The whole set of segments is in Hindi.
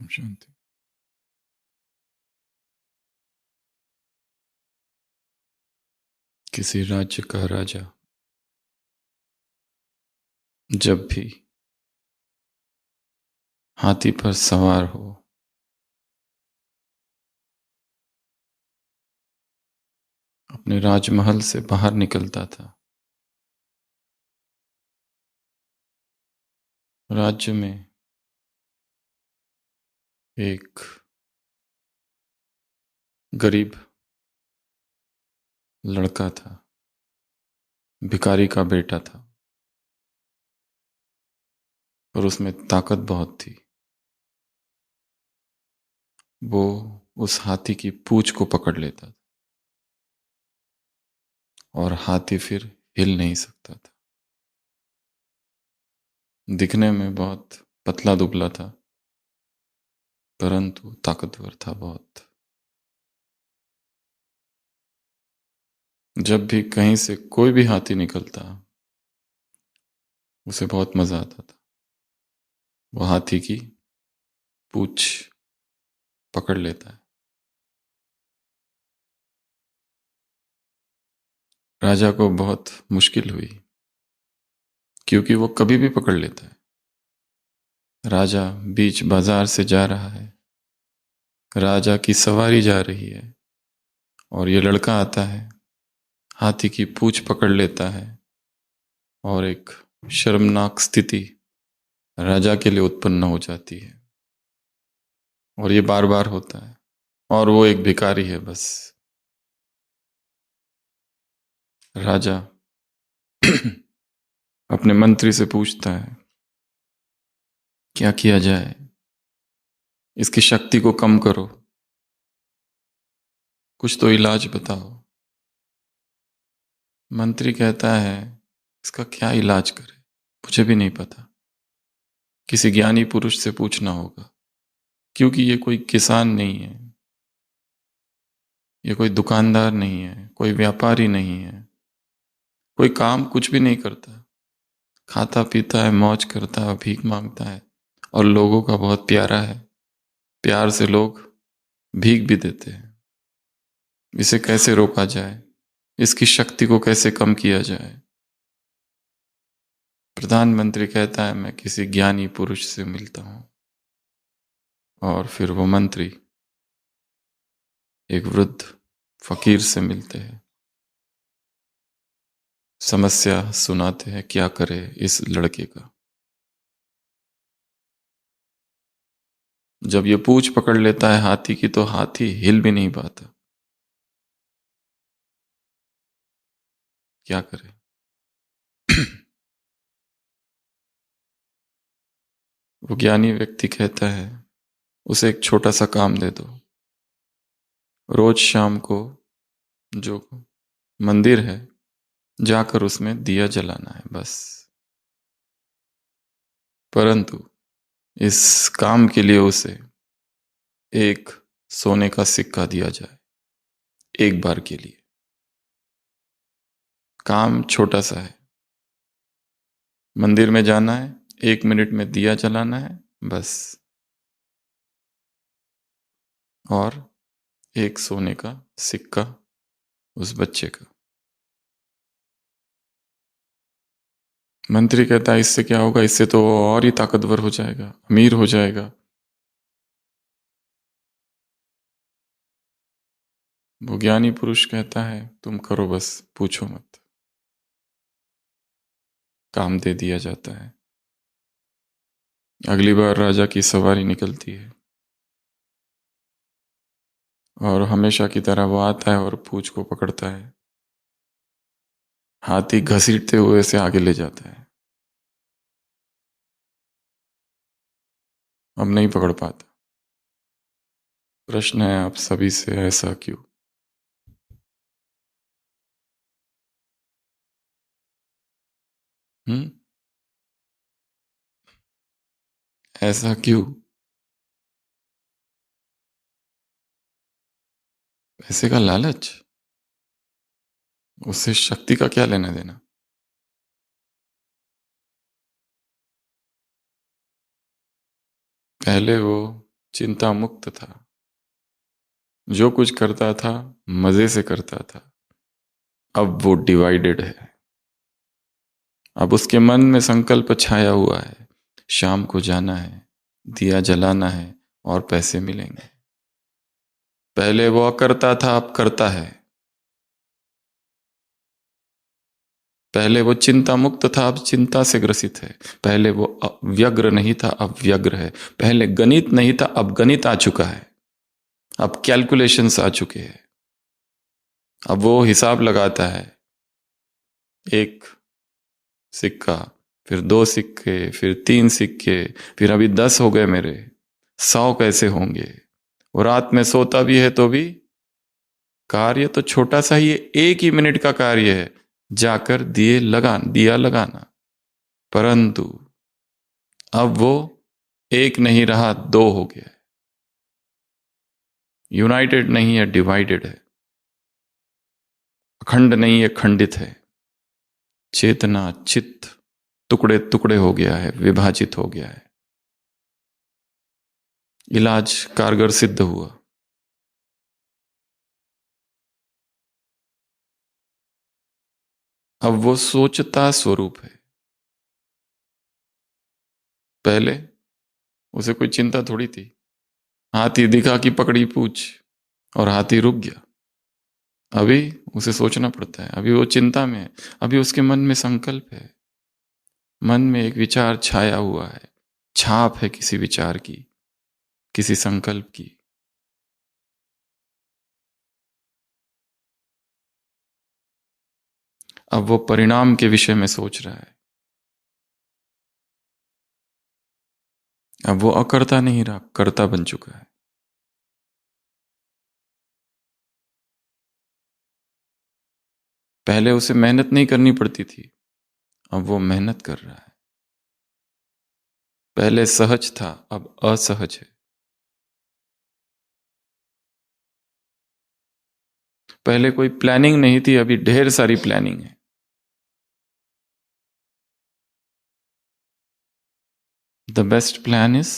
शांति। किसी राज्य का राजा जब भी हाथी पर सवार हो, अपने राजमहल से बाहर निकलता था। राज्य में एक गरीब लड़का था, भिखारी का बेटा था, पर उसमें ताकत बहुत थी। वो उस हाथी की पूंछ को पकड़ लेता था और हाथी फिर हिल नहीं सकता था। दिखने में बहुत पतला दुबला था, परंतु ताकतवर था बहुत। जब भी कहीं से कोई भी हाथी निकलता, उसे बहुत मजा आता था। वो हाथी की पूंछ पकड़ लेता है। राजा को बहुत मुश्किल हुई, क्योंकि वो कभी भी पकड़ लेता है। राजा बीच बाजार से जा रहा है, राजा की सवारी जा रही है, और ये लड़का आता है, हाथी की पूंछ पकड़ लेता है, और एक शर्मनाक स्थिति राजा के लिए उत्पन्न हो जाती है। और ये बार बार होता है, और वो एक भिखारी है बस। राजा अपने मंत्री से पूछता है, क्या किया जाए, इसकी शक्ति को कम करो, कुछ तो इलाज बताओ। मंत्री कहता है, इसका क्या इलाज करे, मुझे भी नहीं पता, किसी ज्ञानी पुरुष से पूछना होगा, क्योंकि ये कोई किसान नहीं है, ये कोई दुकानदार नहीं है, कोई व्यापारी नहीं है, कोई काम कुछ भी नहीं करता, खाता पीता है, मौज करता है, भीख मांगता है, और लोगों का बहुत प्यारा है, प्यार से लोग भीख भी देते हैं। इसे कैसे रोका जाए, इसकी शक्ति को कैसे कम किया जाए। प्रधानमंत्री कहता है, मैं किसी ज्ञानी पुरुष से मिलता हूं। और फिर वो मंत्री एक वृद्ध फकीर से मिलते हैं, समस्या सुनाते हैं, क्या करे इस लड़के का। जब ये पूंछ पकड़ लेता है हाथी की, तो हाथी हिल भी नहीं पाता। क्या करे। वो ज्ञानी व्यक्ति कहता है, उसे एक छोटा सा काम दे दो। रोज शाम को जो मंदिर है, जाकर उसमें दिया जलाना है, बस। परंतु इस काम के लिए उसे एक सोने का सिक्का दिया जाए, एक बार के लिए। काम छोटा सा है, मंदिर में जाना है, 1 मिनट में दिया जलाना है, बस। और एक सोने का सिक्का उस बच्चे का। मंत्री कहता है, इससे क्या होगा, इससे तो वो और ही ताकतवर हो जाएगा, अमीर हो जाएगा। वो ज्ञानी पुरुष कहता है, तुम करो बस, पूछो मत। काम दे दिया जाता है। अगली बार राजा की सवारी निकलती है, और हमेशा की तरह वो आता है और पूंछ को पकड़ता है। हाथी घसीटते हुए से आगे ले जाता है, अब नहीं पकड़ पाता। प्रश्न है आप सभी से, ऐसा क्यों? हम्म, ऐसा क्यों? पैसे का लालच? उससे शक्ति का क्या लेना देना? पहले वो चिंता मुक्त था, जो कुछ करता था मजे से करता था। अब वो डिवाइडेड है। अब उसके मन में संकल्प छाया हुआ है, शाम को जाना है, दिया जलाना है और पैसे मिलेंगे। पहले वो करता था, अब करता है। पहले वो चिंता मुक्त था, अब चिंता से ग्रसित है। पहले वो व्यग्र नहीं था, अब व्यग्र है। पहले गणित नहीं था, अब गणित आ चुका है। अब कैलकुलेशंस आ चुके हैं। अब वो हिसाब लगाता है। एक सिक्का, फिर 2 सिक्के, फिर 3 सिक्के, फिर अभी 10 हो गए मेरे, 100 कैसे होंगे। वो रात में सोता भी है तो भी कार्य तो छोटा सा ही है, 1 ही मिनट का कार्य है, जाकर दिया लगाना। परंतु अब वो एक नहीं रहा, 2 हो गया। यूनाइटेड नहीं है, डिवाइडेड है। अखंड नहीं है, खंडित है। चेतना चित्त टुकड़े टुकड़े हो गया है, विभाजित हो गया है। इलाज कारगर सिद्ध हुआ। अब वो सोचता स्वरूप है। पहले उसे कोई चिंता थोड़ी थी। हाथी दिखा कि पकड़ी पूछ और हाथी रुक गया। अभी उसे सोचना पड़ता है, अभी वो चिंता में है। अभी उसके मन में संकल्प है, मन में एक विचार छाया हुआ है, छाप है किसी विचार की, किसी संकल्प की। अब वो परिणाम के विषय में सोच रहा है। अब वो अकर्ता नहीं रहा, कर्ता बन चुका है। पहले उसे मेहनत नहीं करनी पड़ती थी, अब वो मेहनत कर रहा है। पहले सहज था, अब असहज है। पहले कोई प्लानिंग नहीं थी, अभी ढेर सारी प्लानिंग है। The best plan is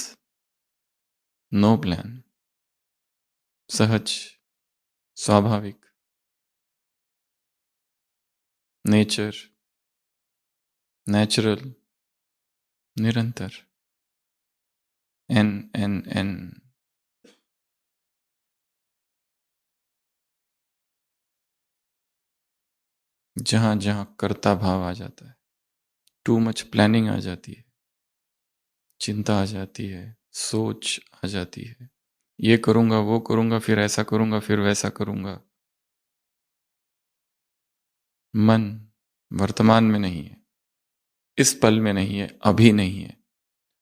no plan. सहज, स्वाभाविक, नेचर, नेचुरल, निरंतर। एन एन एन। जहां जहां कर्ता भाव आ जाता है, टू मच प्लानिंग आ जाती है, चिंता आ जाती है, सोच आ जाती है। ये करूंगा, वो करूंगा, फिर ऐसा करूंगा, फिर वैसा करूंगा। मन वर्तमान में नहीं है, इस पल में नहीं है, अभी नहीं है,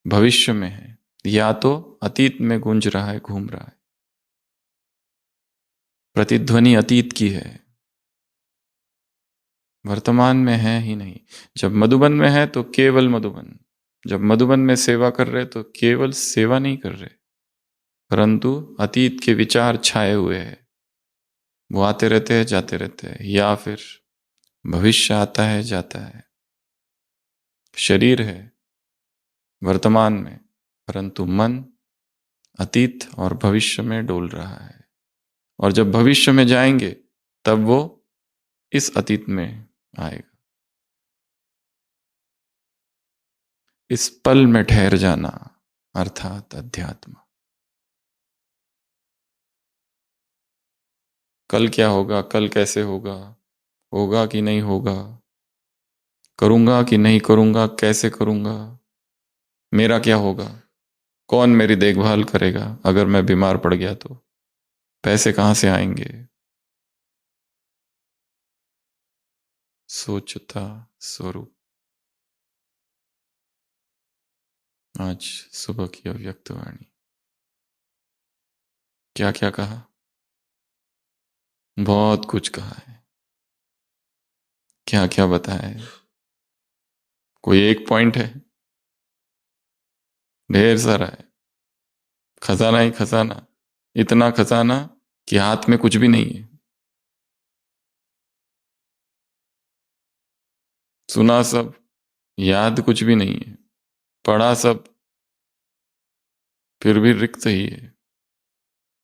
भविष्य में है, या तो अतीत में गूंज रहा है, घूम रहा है। प्रतिध्वनि अतीत की है, वर्तमान में है ही नहीं। जब मधुबन में है तो केवल मधुबन, जब मधुबन में सेवा कर रहे तो केवल सेवा नहीं कर रहे, परंतु अतीत के विचार छाए हुए हैं। वो आते रहते हैं, जाते रहते हैं, या फिर भविष्य आता है, जाता है। शरीर है वर्तमान में, परंतु मन अतीत और भविष्य में डोल रहा है। और जब भविष्य में जाएंगे तब वो इस अतीत में आएगा। इस पल में ठहर जाना अर्थात अध्यात्म। कल क्या होगा, कल कैसे होगा, होगा कि नहीं होगा, करूंगा कि नहीं करूंगा, कैसे करूंगा, मेरा क्या होगा, कौन मेरी देखभाल करेगा अगर मैं बीमार पड़ गया तो, पैसे कहां से आएंगे। सोचता स्वरूप। आज सुबह की अव्यक्त वाणी। क्या क्या कहा, बहुत कुछ कहा है। क्या क्या बताया है, कोई एक पॉइंट है, ढेर सारा है। खजाना ही खजाना, इतना खजाना कि हाथ में कुछ भी नहीं है। सुना सब, याद कुछ भी नहीं है। पढ़ा सब, फिर भी रिक्त ही है,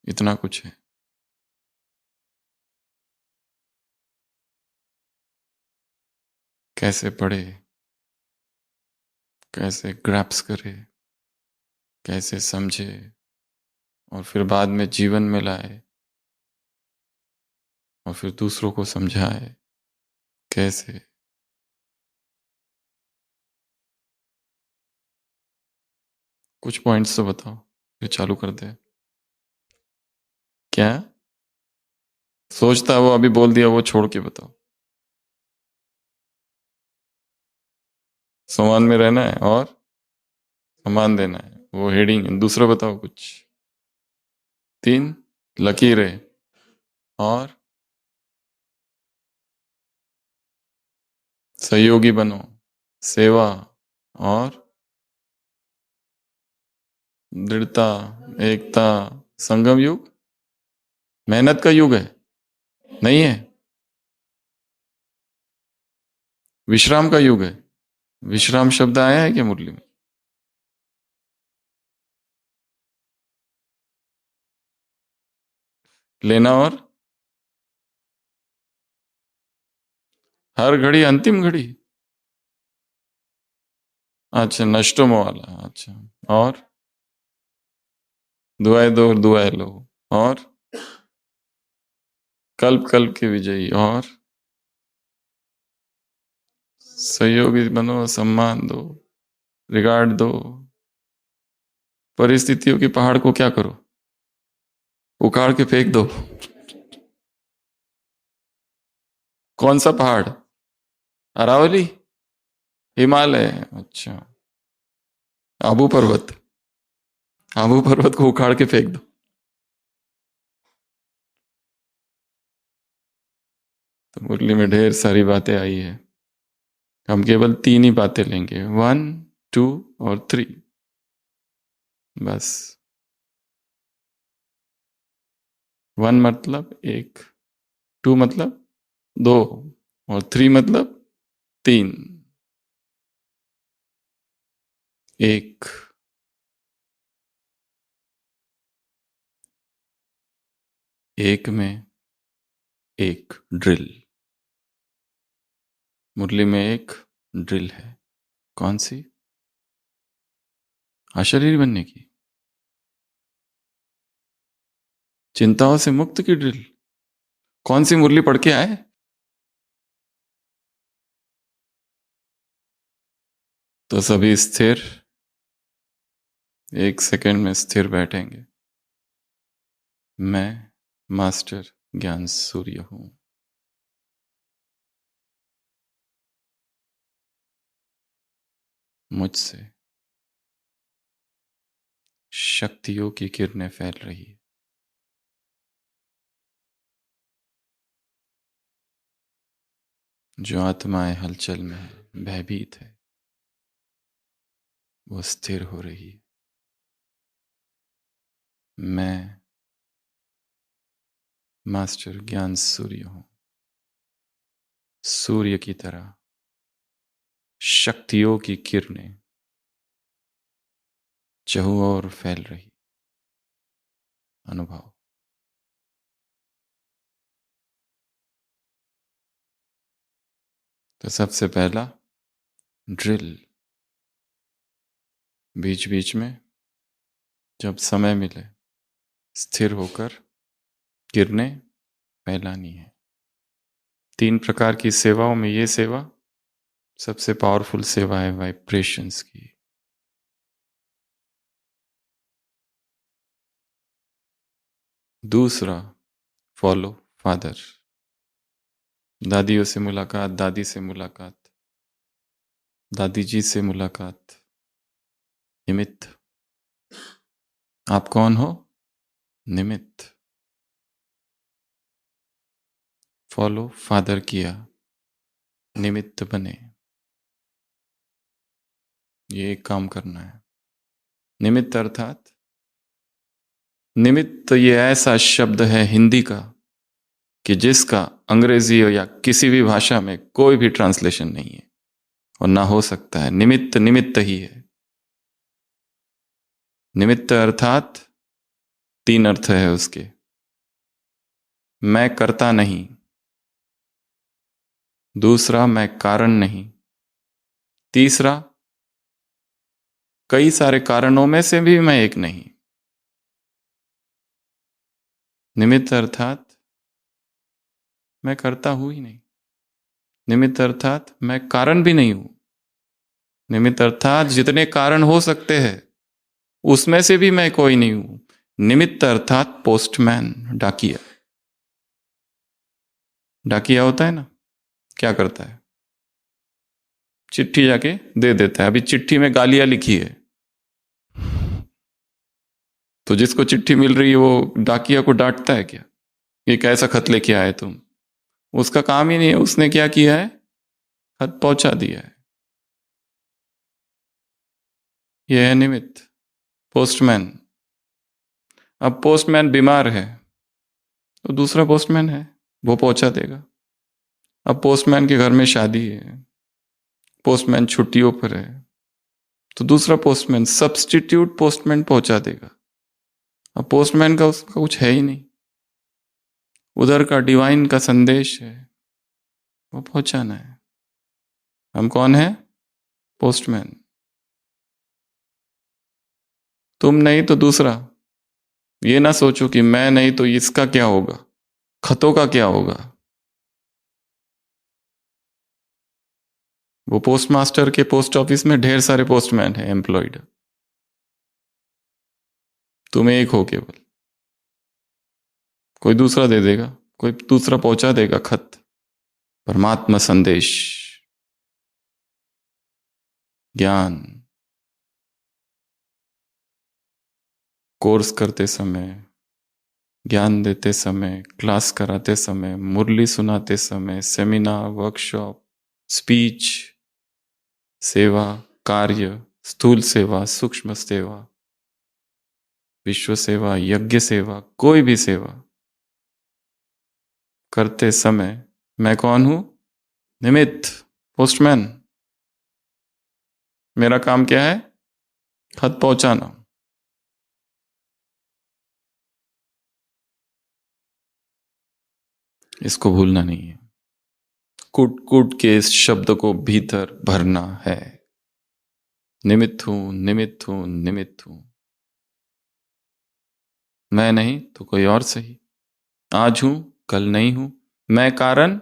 इतना कुछ है। कैसे पढ़े, कैसे ग्रैप्स करे, कैसे समझे और फिर बाद में जीवन में लाए और फिर दूसरों को समझाए, कैसे। कुछ पॉइंट्स तो बताओ, फिर चालू कर दे। क्या सोचता है वो, अभी बोल दिया वो, छोड़ के बताओ। सम्मान में रहना है और सम्मान देना है, वो हेडिंग है। दूसरा बताओ कुछ। 3 लकीरें और सहयोगी बनो, सेवा और दृढ़ता, एकता, संगम युग, मेहनत का युग है, नहीं है, विश्राम का युग है। विश्राम शब्द आया है क्या मुरली में? लेना और हर घड़ी अंतिम घड़ी। अच्छा, नष्टोम वाला, अच्छा। और दुआएं दो और दुआएं लो, और कल्प कल्प के विजयी, और सहयोगी बनो, सम्मान दो, रिगार्ड दो। परिस्थितियों की पहाड़ को क्या करो, उखाड़ के फेंक दो। कौन सा पहाड़? अरावली, हिमालय, अच्छा। आबू पर्वत, आबू पर्वत को उखाड़ के फेंक दो। तो मुरली में ढेर सारी बातें आई है, हम केवल 3 ही बातें लेंगे, 1, 2 और 3, बस। 1 मतलब 1, 2 मतलब 2 और 3 मतलब 3। एक एक में एक ड्रिल। मुरली में एक ड्रिल है, कौन सी? अशरीरी बनने की, चिंताओं से मुक्त की ड्रिल। कौन सी मुरली पढ़ के आए? तो सभी स्थिर, 1 सेकंड में स्थिर बैठेंगे। मैं मास्टर ज्ञान सूर्य हूं। मुझसे शक्तियों की किरणें फैल रही है। जो आत्माएं हलचल में है, भयभीत है, वो स्थिर हो रही है। मैं मास्टर ज्ञान सूर्य हूं। सूर्य की तरह शक्तियों की किरणें चहुओर फैल रही। अनुभव। तो सबसे पहला ड्रिल, बीच बीच में जब समय मिले स्थिर होकर किरणें फैलानी है। 3 प्रकार की सेवाओं में ये सेवा सबसे पावरफुल सेवा है, वाइब्रेशंस की। दूसरा, फॉलो फादर, दादियों से मुलाकात, दादी से मुलाकात, दादी जी से मुलाकात, निमित्त। आप कौन हो? निमित्त। फॉलो फादर किया, निमित्त बने। ये एक काम करना है। निमित्त अर्थात, निमित्त ये ऐसा शब्द है हिंदी का कि जिसका अंग्रेजी या किसी भी भाषा में कोई भी ट्रांसलेशन नहीं है और ना हो सकता है। निमित्त निमित्त ही है। निमित्त अर्थात 3 अर्थ है उसके। मैं करता नहीं, दूसरा मैं कारण नहीं, तीसरा कई सारे कारणों में से भी मैं एक नहीं। निमित्त अर्थात मैं करता हूं ही नहीं, निमित्त अर्थात मैं कारण भी नहीं हूं, निमित्त अर्थात जितने कारण हो सकते हैं उसमें से भी मैं कोई नहीं हूं। निमित्त अर्थात पोस्टमैन, डाकिया। डाकिया होता है ना, क्या करता है? चिट्ठी जाके दे देता है। अभी चिट्ठी में गालियां लिखी है तो जिसको चिट्ठी मिल रही है वो डाकिया को डांटता है क्या? ये कैसा खत लेके आए तुम? उसका काम ही नहीं है। उसने क्या किया है? खत पहुंचा दिया है। यह है निमित्त, पोस्टमैन। अब पोस्टमैन बीमार है तो दूसरा पोस्टमैन है, वो पहुंचा देगा। अब पोस्टमैन के घर में शादी है, पोस्टमैन छुट्टियों पर है तो दूसरा पोस्टमैन, सब्स्टिट्यूट पोस्टमैन पहुंचा देगा। अब पोस्टमैन का उसका कुछ है ही नहीं, उधर का डिवाइन का संदेश है, वो पहुंचाना है। हम कौन है? पोस्टमैन। तुम नहीं तो दूसरा। ये ना सोचो कि मैं नहीं तो इसका क्या होगा, खतों का क्या होगा। वो पोस्ट मास्टर के पोस्ट ऑफिस में ढेर सारे पोस्टमैन हैं एम्प्लॉयड, तुम एक हो केवल। कोई दूसरा दे देगा, कोई दूसरा पहुंचा देगा खत, परमात्मा संदेश, ज्ञान। कोर्स करते समय, ज्ञान देते समय, क्लास कराते समय, मुरली सुनाते समय, सेमिनार, वर्कशॉप, स्पीच, सेवा, कार्य, स्थूल सेवा, सूक्ष्म सेवा, विश्व सेवा, यज्ञ सेवा, कोई भी सेवा करते समय मैं कौन हूं? निमित्त, पोस्टमैन। मेरा काम क्या है? खत पहुंचाना। इसको भूलना नहीं है। कूट कूट के इस शब्द को भीतर भरना है। निमित्त हूं, निमित्त हूं, निमित्त हूं। मैं नहीं तो कोई और सही। आज हूं, कल नहीं हूं। मैं कारण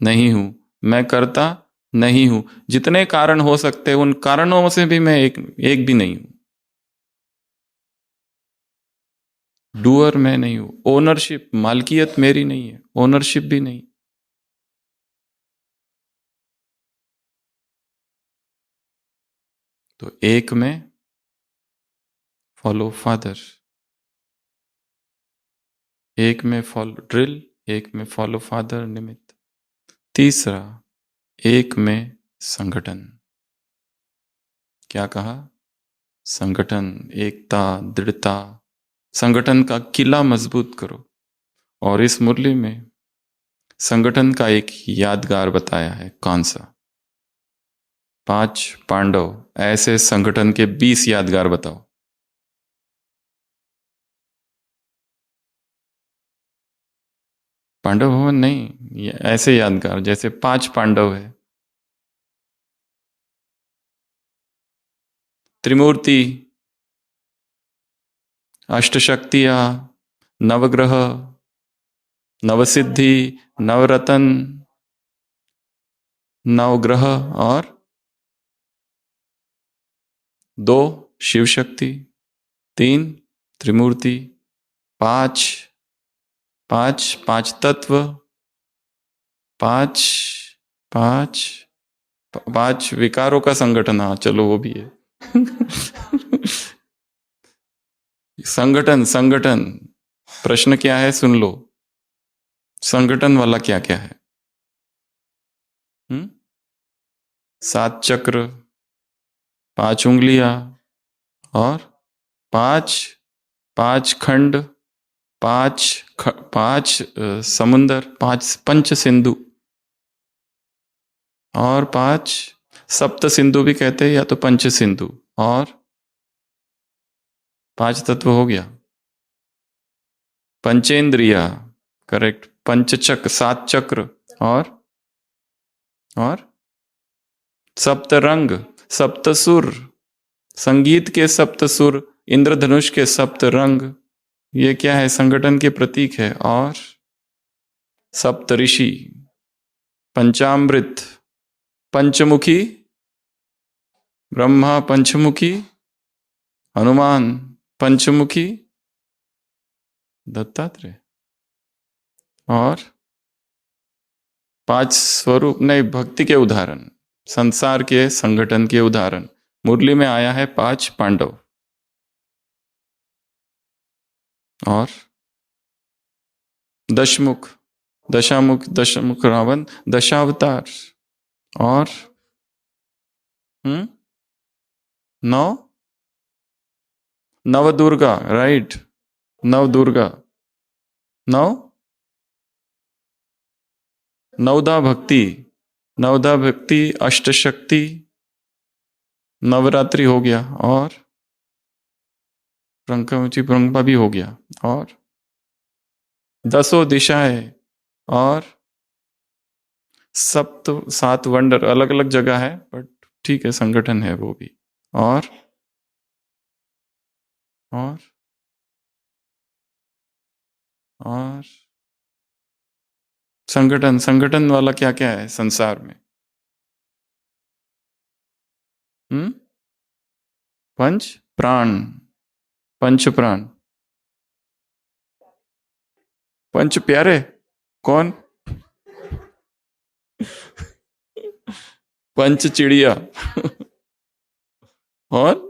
नहीं हूं, मैं करता नहीं हूं। जितने कारण हो सकते हैं उन कारणों से भी मैं एक भी नहीं हूं। डूअर मैं नहीं हूं। ओनरशिप, मालकियत मेरी नहीं है, ओनरशिप भी नहीं। तो एक में फॉलो फादर, एक में फॉलो ड्रिल, एक में फॉलो फादर निमित्त। तीसरा, एक में संगठन। क्या कहा? संगठन, एकता, दृढ़ता। संगठन का किला मजबूत करो। और इस मुरली में संगठन का एक यादगार बताया है। कौन सा? 5 पांडव। ऐसे संगठन के 20 यादगार बताओ। पांडव भवन नहीं, ऐसे यादगार जैसे 5 पांडव है। त्रिमूर्ति, अष्टशक्तियां, नवग्रह, नवसिद्धि, नवरतन, नवग्रह, और 2 शिव शक्ति, 3 त्रिमूर्ति, 5 5 5 तत्व, 5 5 5 विकारों का संगठन। हाँ चलो वो भी है। संगठन, संगठन। प्रश्न क्या है सुन लो। संगठन वाला क्या क्या है? 7 चक्र, 5 उंगलियां, और 5 5 खंड, 5 समुंदर, 5 पंच सिंधु, और 5 सप्त सिंधु भी कहते हैं या तो पंच सिंधु, और 5 तत्व हो गया। पंचेंद्रिया, करेक्ट। पंचचक्र, 7 चक्र। और सप्त रंग, सप्त सुर, संगीत के सप्त सुर, इंद्रधनुष के सप्त रंग, ये क्या है? संगठन के प्रतीक है। और सप्त ऋषि, पंचामृत, पंचमुखी ब्रह्मा, पंचमुखी हनुमान, पंचमुखी दत्तात्रेय, और 5 स्वरूप नहीं, भक्ति के उदाहरण, संसार के संगठन के उदाहरण। मुरली में आया है 5 पांडव, और दशमुख, दशमुख रावण, दशावतार, और 9 नव दुर्गा, राइट। नव दुर्गा, 9 नवदा भक्ति, नवदा भक्ति, अष्टशक्ति, नवरात्रि हो गया, और प्रंकमुची प्रंपा भी हो गया, और 10 दिशाएं, और 7 वंडर, अलग अलग जगह है बट ठीक है, संगठन है वो भी। और और और संगठन, संगठन वाला क्या क्या है संसार में? पंच प्राण, पंच प्राण, पंच प्यारे, कौन? पंच चिड़िया और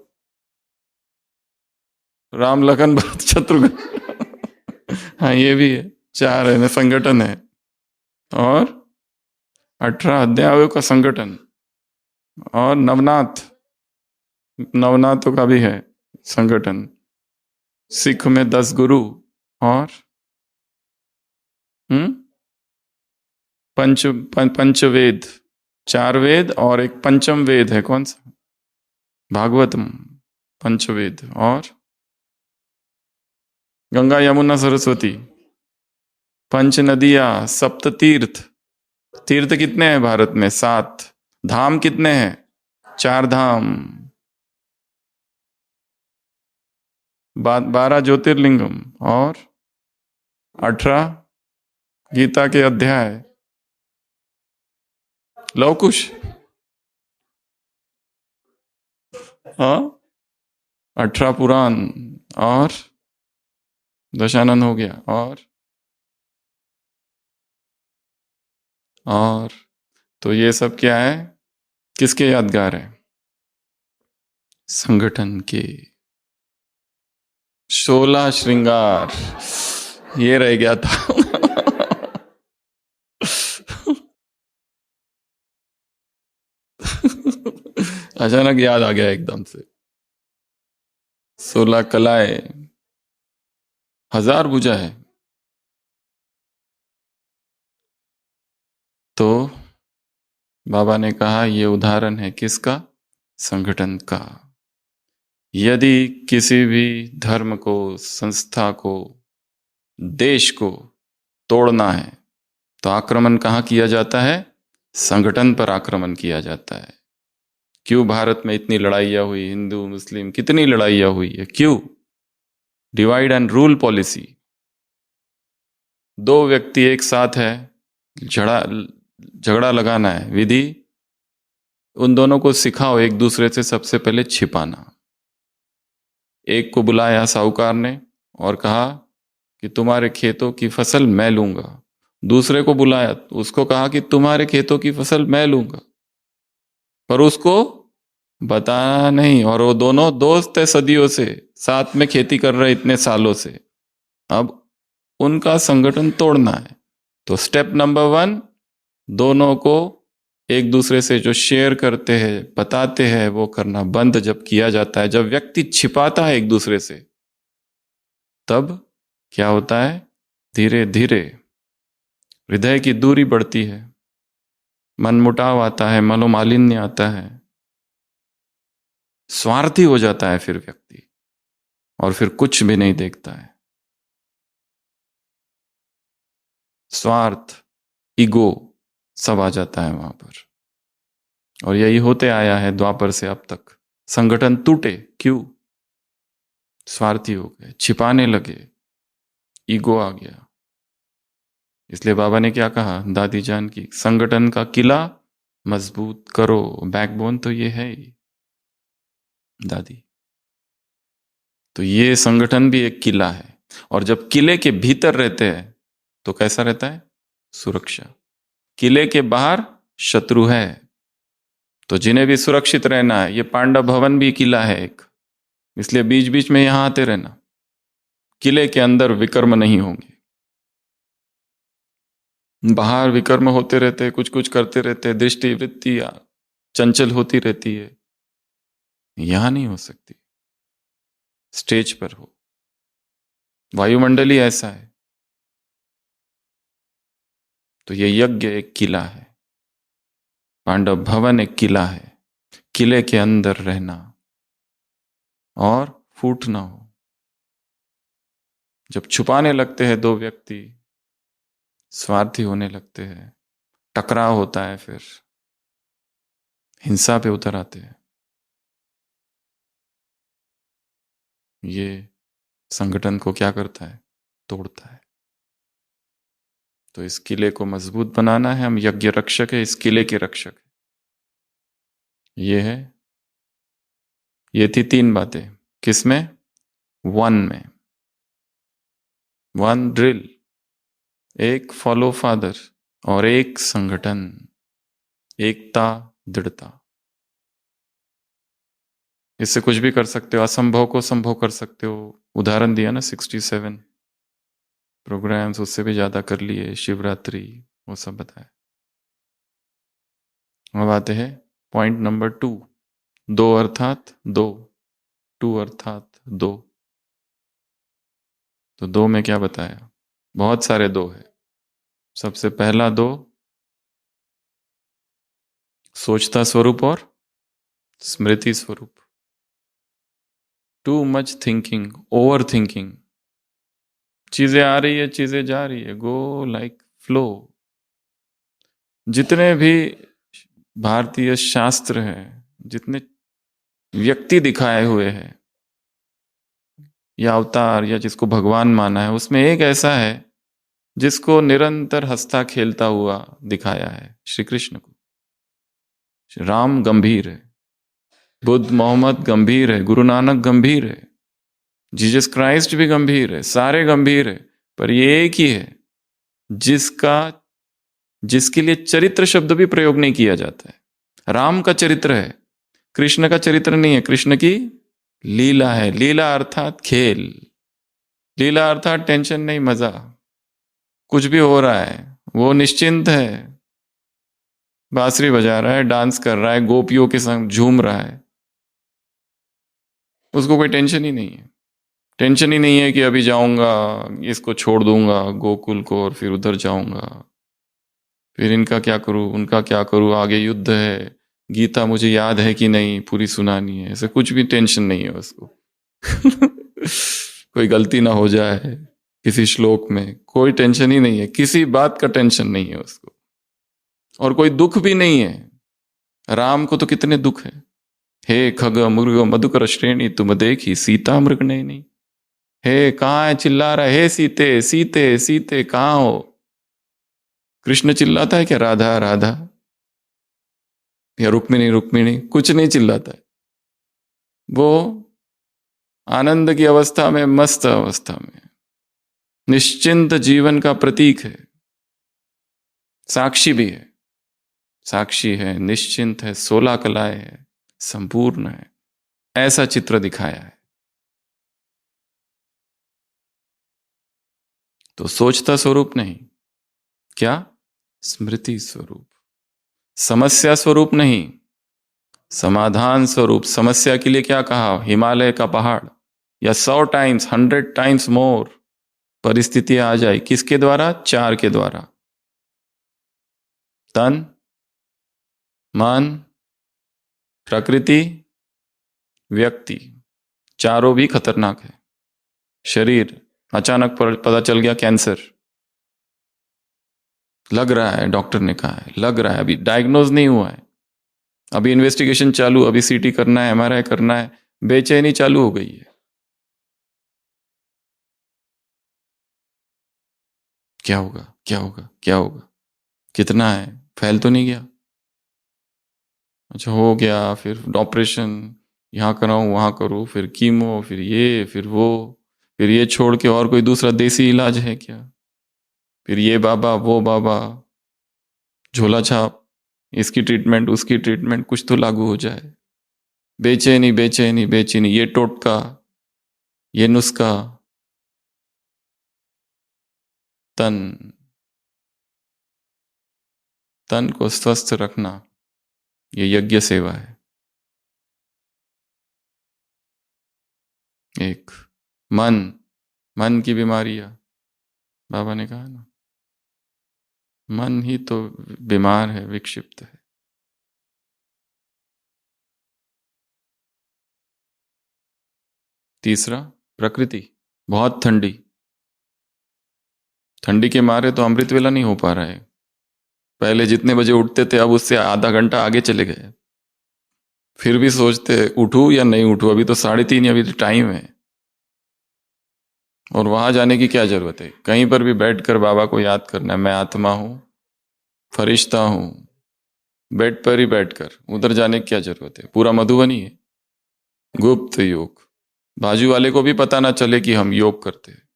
राम लखन भरत शत्रुघ्न हाँ ये भी है, 4 है ना, संगठन है। और 18 अध्यायों का संगठन, और नवनाथ, नवनाथों का भी है संगठन। सिख में 10 गुरु, और पंचवेद, 4 वेद, और एक पंचम वेद है, कौन सा? भागवतम, पंचवेद। और गंगा यमुना सरस्वती, 5 नदियां, 7 तीर्थ। तीर्थ कितने हैं भारत में? 7। धाम कितने हैं? 4 धाम। 12 ज्योतिर्लिंगम, और 18 गीता के अध्याय। लवकुश, हाँ, 18 पुराण, और दशानन हो गया। और तो ये सब क्या है? किसके यादगार है? संगठन के। 16 श्रृंगार, ये रह गया था अचानक याद आ गया एकदम से। 16 कलाएं, 1000 भुजा है। तो बाबा ने कहा ये उदाहरण है किसका? संगठन का। यदि किसी भी धर्म को, संस्था को, देश को तोड़ना है तो आक्रमण कहाँ किया जाता है? संगठन पर आक्रमण किया जाता है। क्यों भारत में इतनी लड़ाइयाँ हुई? हिंदू मुस्लिम कितनी लड़ाइयाँ हुई है, क्यों? Divide and rule policy. 2 व्यक्ति एक साथ है, झगड़ा लगाना है, विधि उन दोनों को सिखाओ एक दूसरे से सबसे पहले छिपाना। एक को बुलाया साहूकार ने और कहा कि तुम्हारे खेतों की फसल मैं लूंगा। दूसरे को बुलाया, उसको कहा कि तुम्हारे खेतों की फसल मैं लूंगा, पर उसको बताना नहीं। और वो दोनों दोस्त है, सदियों से साथ में खेती कर रहे इतने सालों से। अब उनका संगठन तोड़ना है तो स्टेप नंबर 1, दोनों को एक दूसरे से जो शेयर करते हैं, बताते हैं, वो करना बंद जब किया जाता है, जब व्यक्ति छिपाता है एक दूसरे से, तब क्या होता है? धीरे धीरे हृदय की दूरी बढ़ती है, मनमुटाव आता है, मनोमालिन्य आता है, स्वार्थी हो जाता है फिर व्यक्ति। और फिर कुछ भी नहीं देखता है। स्वार्थ, ईगो सब आ जाता है वहां पर। और यही होते आया है द्वापर से अब तक। संगठन टूटे क्यों? स्वार्थी हो गए, छिपाने लगे, ईगो आ गया। इसलिए बाबा ने क्या कहा दादी जान की, संगठन का किला मजबूत करो। बैकबोन तो ये है ही दादी। तो ये संगठन भी एक किला है। और जब किले के भीतर रहते हैं तो कैसा रहता है? सुरक्षा। किले के बाहर शत्रु है। तो जिन्हें भी सुरक्षित रहना है, ये पांडव भवन भी किला है एक, इसलिए बीच बीच में यहां आते रहना। किले के अंदर विकर्म नहीं होंगे, बाहर विकर्म होते रहते, कुछ कुछ करते रहते, दृष्टि वृत्ति चंचल होती रहती है। यहां नहीं हो सकती। स्टेज पर हो। वायुमंडल ही ऐसा है। तो ये यज्ञ एक किला है, पांडव भवन एक किला है। किले के अंदर रहना और फूट ना हो। जब छुपाने लगते हैं दो व्यक्ति, स्वार्थी होने लगते हैं, टकराव होता है, फिर हिंसा पे उतर आते हैं। ये संगठन को क्या करता है? तोड़ता है। तो इस किले को मजबूत बनाना है। हम यज्ञ रक्षक है, इस किले के रक्षक है। ये है, ये थी 3 बातें। किसमें? 1 में। 1 ड्रिल, एक फॉलो फादर और एक संगठन, एकता, दृढ़ता। इससे कुछ भी कर सकते हो, असंभव को संभव कर सकते हो। उदाहरण दिया ना, 67 प्रोग्राम्स, उससे भी ज्यादा कर लिए, शिवरात्रि, वो सब बताया। अब आते हैं पॉइंट नंबर 2। 2 अर्थात 2, 2 अर्थात 2। तो 2 में क्या बताया? बहुत सारे 2 है। सबसे पहला 2, सोचता स्वरूप और स्मृति स्वरूप। Too much thinking, over thinking. चीजें आ रही है, चीजें जा रही है, गो लाइक फ्लो। जितने भी भारतीय शास्त्र हैं, जितने व्यक्ति दिखाए हुए हैं या अवतार या जिसको भगवान माना है, उसमें एक ऐसा है जिसको निरंतर हंसता खेलता हुआ दिखाया है, श्री कृष्ण को। राम गंभीर है, बुद्ध मोहम्मद गंभीर है, गुरु नानक गंभीर है, जीसस क्राइस्ट भी गंभीर है, सारे गंभीर है। पर ये एक ही है जिसका जिसके लिए चरित्र शब्द भी प्रयोग नहीं किया जाता है। राम का चरित्र है, कृष्ण का चरित्र नहीं है। कृष्ण की लीला है। लीला अर्थात खेल, लीला अर्थात टेंशन नहीं, मजा। कुछ भी हो रहा है, वो निश्चिंत है, बांसुरी बजा रहा है, डांस कर रहा है, गोपियों के संग झूम रहा है। उसको कोई टेंशन ही नहीं है। टेंशन ही नहीं है कि अभी जाऊंगा, इसको छोड़ दूंगा गोकुल को और फिर उधर जाऊंगा, फिर इनका क्या करूं, उनका क्या करूं, आगे युद्ध है, गीता मुझे याद है कि नहीं, पूरी सुनानी है। ऐसे कुछ भी टेंशन नहीं है उसको। कोई गलती ना हो जाए किसी श्लोक में, कोई टेंशन ही नहीं है, किसी बात का टेंशन नहीं है उसको। और कोई दुख भी नहीं है। राम को तो कितने दुख है। हे खग मृग मधुकर श्रेणी तुम देखी, सीता मृग नहीं। हे कहाँ है, चिल्ला रहा है, हे सीते सीते सीते कहाँ हो। कृष्ण चिल्लाता है क्या राधा राधा, या रुक्मिणी रुक्मिणी? कुछ नहीं चिल्लाता है। वो आनंद की अवस्था में, मस्त अवस्था में, निश्चिंत जीवन का प्रतीक है। साक्षी भी है, साक्षी है, निश्चिंत है, 16 कलाएं है, संपूर्ण है। ऐसा चित्र दिखाया है। तो सोचता स्वरूप नहीं, क्या? स्मृति स्वरूप। समस्या स्वरूप नहीं, समाधान स्वरूप। समस्या के लिए क्या कहा? हिमालय का पहाड़, या 100 टाइम्स 100 टाइम्स मोर परिस्थिति आ जाए। किसके द्वारा? 4 के द्वारा। तन, मन, प्रकृति, व्यक्ति। चारों भी खतरनाक है। शरीर, अचानक पता चल गया कैंसर, लग रहा है, डॉक्टर ने कहा है लग रहा है, अभी डायग्नोज नहीं हुआ है, अभी इन्वेस्टिगेशन चालू, अभी सीटी करना है, एमआरआई करना है, बेचैनी चालू हो गई है। क्या होगा, क्या होगा, क्या होगा, कितना है, फैल तो नहीं गया? अच्छा हो गया, फिर ऑपरेशन, यहाँ कराऊं वहां करूं, फिर कीमो, फिर ये, फिर वो, फिर ये छोड़ के और कोई दूसरा देसी इलाज है क्या? फिर ये बाबा वो बाबा, झोला छाप, इसकी ट्रीटमेंट उसकी ट्रीटमेंट, कुछ तो लागू हो जाए। बेचैनी बेचैनी बेचैनी, ये टोटका, ये नुस्खा, तन तन को स्वस्थ रखना, ये यज्ञ सेवा है। एक मन, मन की बीमारियां, बाबा ने कहा ना, मन ही तो बीमार है, विक्षिप्त है। तीसरा, प्रकृति, बहुत ठंडी, ठंडी के मारे तो अमृत वेला नहीं हो पा रहा है। पहले जितने बजे उठते थे अब उससे आधा घंटा आगे चले गए। फिर भी सोचते उठूं या नहीं उठूं, अभी तो 3:30, अभी तो टाइम है। और वहां जाने की क्या जरूरत है, कहीं पर भी बैठकर बाबा को याद करना है, मैं आत्मा हूं, फरिश्ता हूं, बेड पर ही बैठकर, उधर जाने की क्या जरूरत है? पूरा मधुबनी है, गुप्त योग, बाजू वाले को भी पता ना चले कि हम योग करते हैं।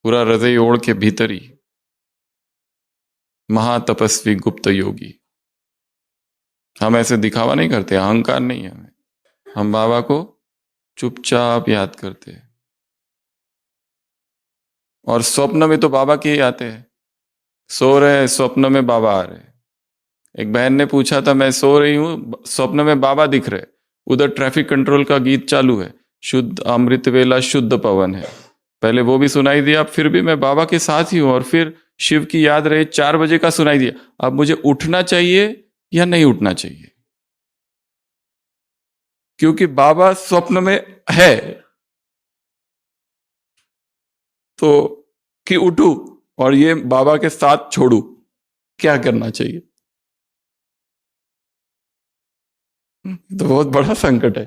पूरा हृदय ओढ़ के भीतर ही, महातपस्वी गुप्त योगी। हम ऐसे दिखावा नहीं करते, अहंकार नहीं है हमें, हम बाबा को चुपचाप याद करते हैं। और स्वप्न में तो बाबा के ही आते हैं, सो रहे हैं स्वप्न में बाबा आ रहे हैं। एक बहन ने पूछा था, मैं सो रही हूं स्वप्न में बाबा दिख रहे, उधर ट्रैफिक कंट्रोल का गीत चालू है, शुद्ध अमृत वेला शुद्ध पवन है, पहले वो भी सुनाई दिया, फिर भी मैं बाबा के साथ ही हूं, और फिर शिव की याद रहे, 4 बजे का सुनाई दिया। अब मुझे उठना चाहिए या नहीं उठना चाहिए? क्योंकि बाबा स्वप्न में है, तो कि उठू और ये बाबा के साथ छोड़ू, क्या करना चाहिए? तो बहुत बड़ा संकट है,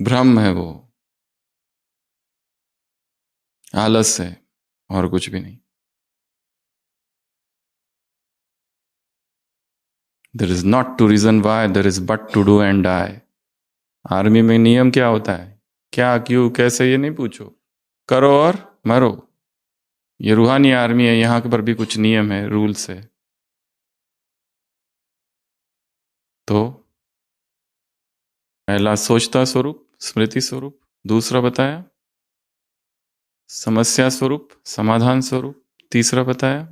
भ्रम है वो, आलस है, और कुछ भी नहीं। There is not to reason why, there is but to do and die. Army में नियम क्या होता है, क्या क्यों कैसे, ये नहीं पूछो, करो और मरो। ये रूहानी आर्मी है, यहां पर भी कुछ नियम है, रूल्स है। तो पहला सोचता स्वरूप, स्मृति स्वरूप, दूसरा बताया समस्या स्वरूप, समाधान स्वरूप, तीसरा बताया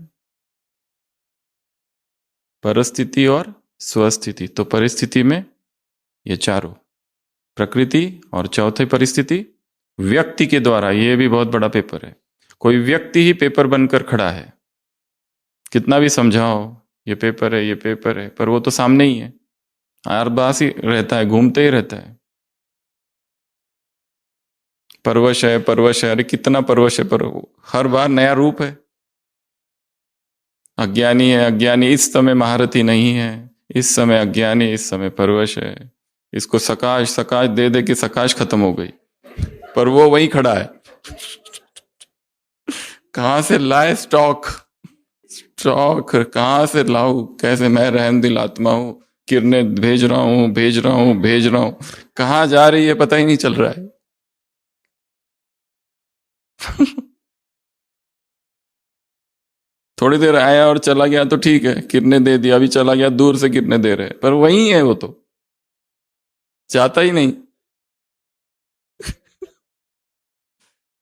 परिस्थिति और स्वस्थिति। तो परिस्थिति में ये चारों, प्रकृति, और चौथी परिस्थिति व्यक्ति के द्वारा। ये भी बहुत बड़ा पेपर है, कोई व्यक्ति ही पेपर बनकर खड़ा है, कितना भी समझाओ ये पेपर है, ये पेपर है, पर वो तो सामने ही है, हर बास ही रहता है, घूमते ही रहता है, परवश है परवश है, अरे कितना परवश है, पर हर बार नया रूप है। अज्ञानी है अज्ञानी, इस समय महारथी नहीं है, इस समय अज्ञानी, इस समय परवश है, इसको सकाश सकाश दे दे के सकाश खत्म हो गई, पर वो वहीं खड़ा है। कहां से लाए स्टॉक, स्टॉक कहां से लाऊं, कैसे, मैं रहम दिल आत्मा हूं, किरणें भेज रहा हूं भेज रहा हूं भेज रहा हूं, कहां जा रही है पता ही नहीं चल रहा है। थोड़ी देर आया और चला गया तो ठीक है, किरणें दे दिया, अभी चला गया, दूर से किरणें दे रहे, पर वही है वो तो, जाता ही नहीं।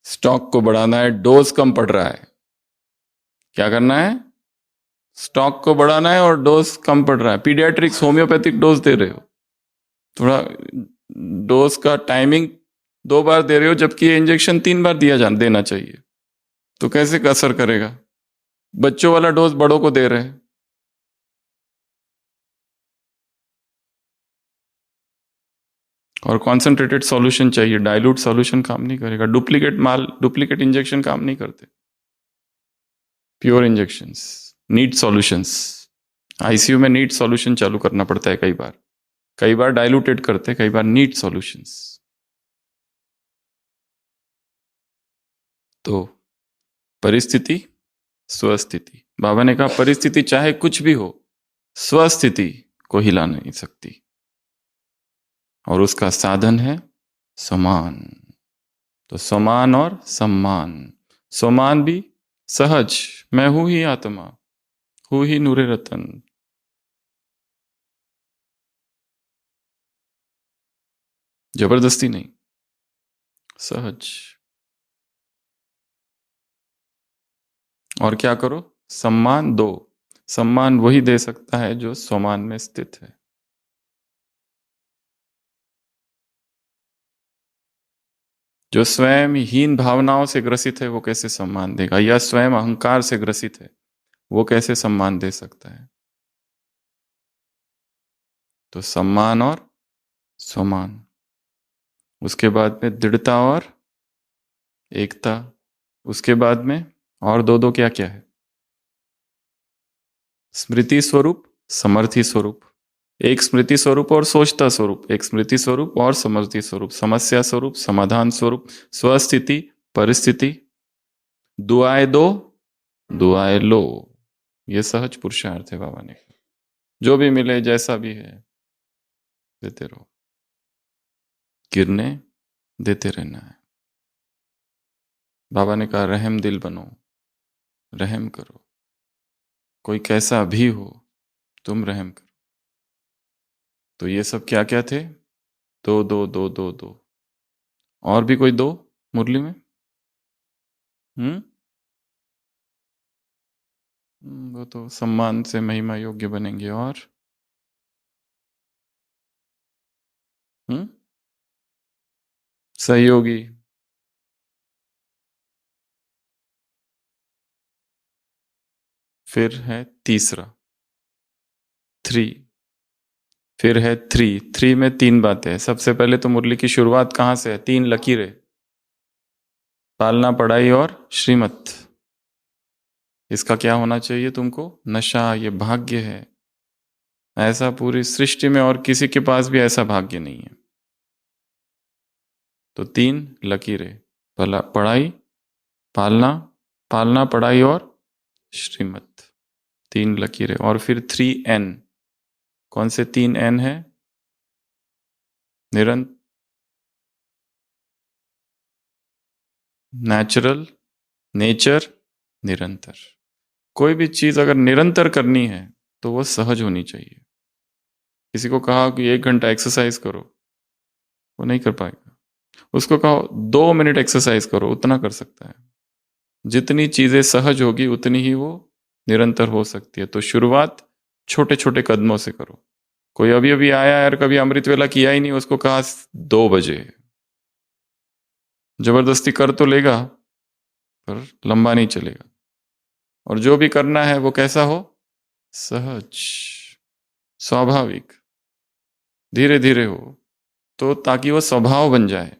स्टॉक को बढ़ाना है, डोज कम पड़ रहा है, क्या करना है? स्टॉक को बढ़ाना है और डोज कम पड़ रहा है। पीडियाट्रिक्स होम्योपैथिक डोज दे रहे हो, थोड़ा डोज का टाइमिंग 2 बार दे रहे हो, जबकि ये इंजेक्शन 3 बार देना चाहिए, तो कैसे असर करेगा? बच्चों वाला डोज बड़ों को दे रहे हैं। और कॉन्सेंट्रेटेड सॉल्यूशन चाहिए, डाइल्यूट सॉल्यूशन काम नहीं करेगा, डुप्लीकेट इंजेक्शन काम नहीं करते, pure injections, neat solutions. ICU में नीट सॉल्यूशन चालू करना पड़ता है कई बार डाइल्यूटेड करते, कई बार नीट सॉल्यूशंस। तो परिस्थिति स्वस्थिति, बाबा ने कहा परिस्थिति चाहे कुछ भी हो, स्वस्थिति को हिला नहीं सकती, और उसका साधन है समान। तो समान और सम्मान, समान भी सहज, मैं हूं ही आत्मा, हूं ही नूरे रतन, जबरदस्ती नहीं, सहज। और क्या करो, सम्मान दो, सम्मान वही दे सकता है जो स्वमान में स्थित है। जो स्वयं हीन भावनाओं से ग्रसित है वो कैसे सम्मान देगा, या स्वयं अहंकार से ग्रसित है वो कैसे सम्मान दे सकता है। तो सम्मान और स्वमान, उसके बाद में दृढ़ता और एकता, उसके बाद में और दो दो क्या क्या है, स्मृति स्वरूप, समर्थी स्वरूप। एक स्मृति स्वरूप और सोचता स्वरूप, एक स्मृति स्वरूप और समर्थी स्वरूप, समस्या स्वरूप, समाधान स्वरूप, स्वस्थिति, परिस्थिति, दुआए दो, दुआए लो। ये सहज पुरुषार्थ है बाबा ने, जो भी मिले जैसा भी है देते रहो, गिरने देते रहना है। बाबा ने कहा रहम दिल बनो, रहम करो, कोई कैसा भी हो तुम रहम करो। तो ये सब क्या क्या थे, दो दो दो दो दो, और भी कोई दो मुरली में? हम्म वो तो सम्मान से महिमा योग्य बनेंगे, और हम्म सहयोगी, फिर है तीसरा थ्री, फिर है थ्री। थ्री में तीन बातें हैं। सबसे पहले तो मुरली की शुरुआत कहाँ से है, तीन लकीरें, पालना, पढ़ाई और श्रीमत। इसका क्या होना चाहिए तुमको, नशा, ये भाग्य है, ऐसा पूरी सृष्टि में और किसी के पास भी ऐसा भाग्य नहीं है। तो तीन लकीरें, पढ़ाई, पालना, पालना पढ़ाई और श्रीमत, तीन लकीरें। और फिर 3 N, कौन से 3 N है, निरंतर, नेचुरल, नेचर, निरंतर। कोई भी चीज अगर निरंतर करनी है तो वो सहज होनी चाहिए। किसी को कहा कि 1 घंटा एक्सरसाइज करो, वो नहीं कर पाएगा। उसको कहो 2 मिनट एक्सरसाइज करो, उतना कर सकता है। जितनी चीजें सहज होगी उतनी ही वो निरंतर हो सकती है। तो शुरुआत छोटे छोटे कदमों से करो। कोई अभी अभी आया यार, कभी अमृत वेला किया ही नहीं, उसको कहा 2 बजे, जबरदस्ती कर तो लेगा पर लंबा नहीं चलेगा। और जो भी करना है वो कैसा हो, सहज, स्वाभाविक, धीरे धीरे हो, तो ताकि वो स्वभाव बन जाए।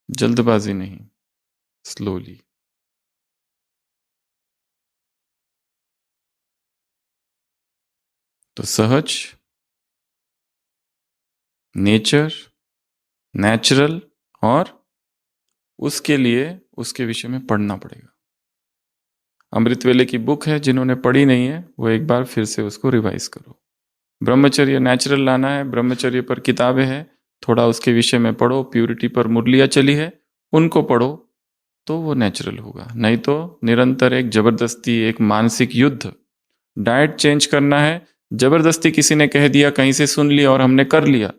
जल्दबाजी नहीं, स्लोली। तो सहज, नेचर, नेचुरल, और उसके लिए उसके विषय में पढ़ना पड़ेगा। अमृत वेले की बुक है, जिन्होंने पढ़ी नहीं है वो एक बार फिर से उसको रिवाइज करो। ब्रह्मचर्य नेचुरल लाना है, ब्रह्मचर्य पर किताबें हैं, थोड़ा उसके विषय में पढ़ो। प्यूरिटी पर मुरलियाँ चली है, उनको पढ़ो, तो वो नेचुरल होगा। नहीं तो निरंतर एक जबरदस्ती, एक मानसिक युद्ध। डाइट चेंज करना है, जबरदस्ती किसी ने कह दिया, कहीं से सुन लिया और हमने कर लिया,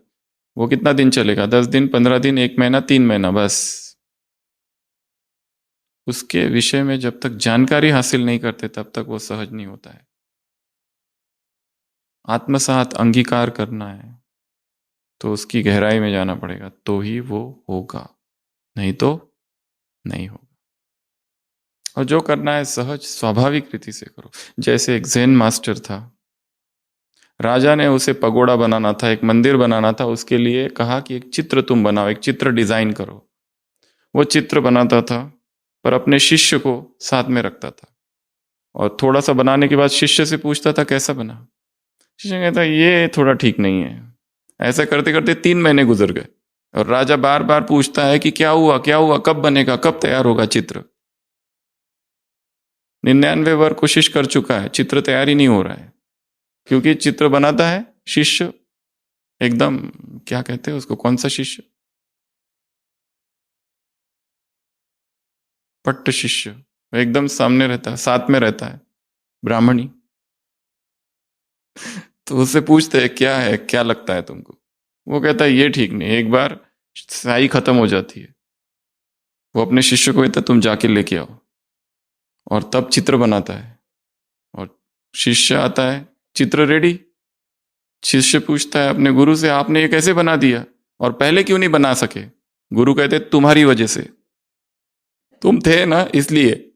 वो कितना दिन चलेगा, 10 दिन, 15 दिन, 1 महीना, 3 महीना, बस। उसके विषय में जब तक जानकारी हासिल नहीं करते तब तक वो सहज नहीं होता है। आत्मसात अंगीकार करना है तो उसकी गहराई में जाना पड़ेगा, तो ही वो होगा, नहीं तो नहीं होगा। और जो करना है सहज स्वाभाविक रीति से करो। जैसे एक ज़ेन मास्टर था, राजा ने उसे पगोड़ा बनाना था, एक मंदिर बनाना था, उसके लिए कहा कि एक चित्र तुम बनाओ, एक चित्र डिजाइन करो। वो चित्र बनाता था पर अपने शिष्य को साथ में रखता था, और थोड़ा सा बनाने के बाद शिष्य से पूछता था कैसा बना। शिष्य कहता ये थोड़ा ठीक नहीं है। ऐसा करते करते 3 महीने गुजर गए, और राजा बार बार पूछता है कि क्या हुआ, क्या हुआ, कब बनेगा, कब तैयार होगा चित्र। 99 बार कोशिश कर चुका है, चित्र तैयार ही नहीं हो रहा है। क्योंकि चित्र बनाता है शिष्य एकदम, क्या कहते हैं उसको, कौन सा शिष्य, पट्ट शिष्य, एकदम सामने रहता है, साथ में रहता है, ब्राह्मणी। तो उससे पूछते हैं क्या है, क्या लगता है तुमको। वो कहता है ये ठीक नहीं। एक बार स्याही खत्म हो जाती है, वो अपने शिष्य को कहता है तुम जाके लेके आओ, और तब चित्र बनाता है। और शिष्य आता है, चित्र रेडी। शिष्य पूछता है अपने गुरु से आपने ये कैसे बना दिया, और पहले क्यों नहीं बना सके। गुरु कहते तुम्हारी वजह से, तुम थे ना इसलिए।